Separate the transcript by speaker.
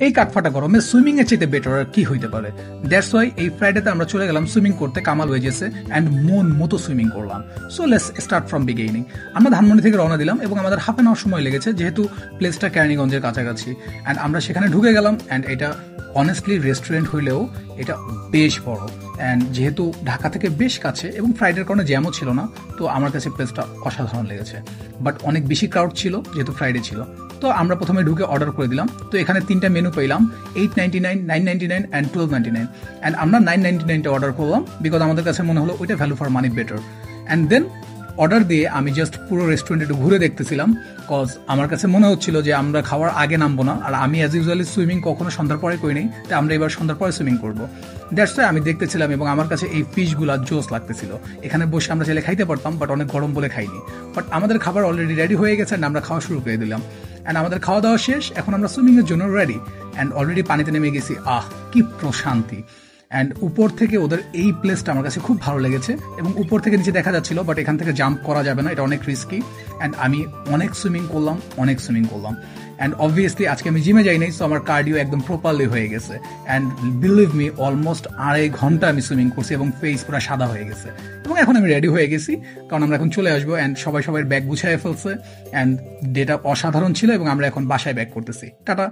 Speaker 1: এই কাঠফাটা গরমে সুইমিং এর চাইতে বেটার আর কি হইতে পারে। দ্যাটস ওয়াই এই ফ্রাইডেতে আমরা চলে গেলাম সুইমিং করতে কামাল ওয়েজেসে অ্যান্ড মন মতো সুইমিং করলাম। So let's start from beginning. আমরা ধানমন্ডি থেকে রওনা দিলাম এবং আমাদের হাফ অ্যান আওয়ার সময় লেগেছে, যেহেতু প্লেসটা কেরানীগঞ্জের কাছাকাছি। অ্যান্ড আমরা সেখানে ঢুকে গেলাম অ্যান্ড এটা অনেস্টলি রেস্টুরেন্ট হইলেও এটা বেশ বড়। অ্যান্ড যেহেতু ঢাকা থেকে বেশ কাছে এবং ফ্রাইডের কারণে জ্যামও ছিল না, তো আমার কাছে প্লেসটা অসাধারণ লেগেছে। বাট অনেক বেশি ক্রাউড ছিল যেহেতু ফ্রাইডে ছিল। তো আমরা প্রথমে ঢুকে অর্ডার করে দিলাম। তো এখানে তিনটা মেনু পেলাম, 899, 999 অ্যান্ড 1299। অ্যান্ড আমরা 999টা অর্ডার করলাম বিকজ আমাদের কাছে মনে হলো ওইটা value for money better. And then order দিয়ে আমি জাস্ট পুরো রেস্টুরেন্ট একটু ঘুরে দেখতেছিলাম, কজ আমার কাছে মনে হচ্ছিল যে আমরা খাওয়ার আগে নামবো না, আর আমি অ্যাজ ইউজুয়ালি সুইমিং কখনো সন্ধ্যার পরে করি নাই, তাই আমরা এবার সন্ধ্যার পরে সুইমিং করবো। দ্যাটস ওয়াই আমি দেখতেছিলাম এবং আমার কাছে এই ফিশগুলা জোস লাগতেছিল। এখানে বসে আমরা চাইলে খাইতে পারতাম, বাট অনেক গরম বলে খাইনি। বাট আমাদের খাবার অলরেডি রেডি হয়ে গেছে অ্যান্ড আমরা খাওয়া শুরু করে দিলাম। অ্যান্ড আমাদের খাওয়া দাওয়া শেষ, এখন আমরা সুইমিংয়ের জন্য রেডি অ্যান্ড অলরেডি পানিতে নেমে গেছি। কি প্রশান্তি! অ্যান্ড উপর থেকে ওদের এই প্লেসটা আমার কাছে খুব ভালো লেগেছে এবং উপর থেকে নিচে দেখা যাচ্ছিল, বাট এখান থেকে জাম্প করা যাবে না, এটা অনেক রিস্কি। অ্যান্ড আমি অনেক সুইমিং করলাম। অ্যান্ড অবভিয়াসলি আজকে আমি জিমে যাই নাই, সো আমার কার্ডিও একদম প্রপারলি হয়ে গেছে। অ্যান্ড বিলিভ মি, অলমোস্ট 2.5 ঘন্টা আমি সুইমিং করছি এবং ফেস পুরো সাদা হয়ে গেছে। এবং এখন আমি রেডি হয়ে গেছি, কারণ আমরা এখন চলে আসবো। অ্যান্ড সবাই ব্যাগ গুছিয়ে ফেলছে অ্যান্ড ডেটা অসাধারণ ছিল এবং আমরা এখন বাসায় ব্যাক করতেছি। টাটা।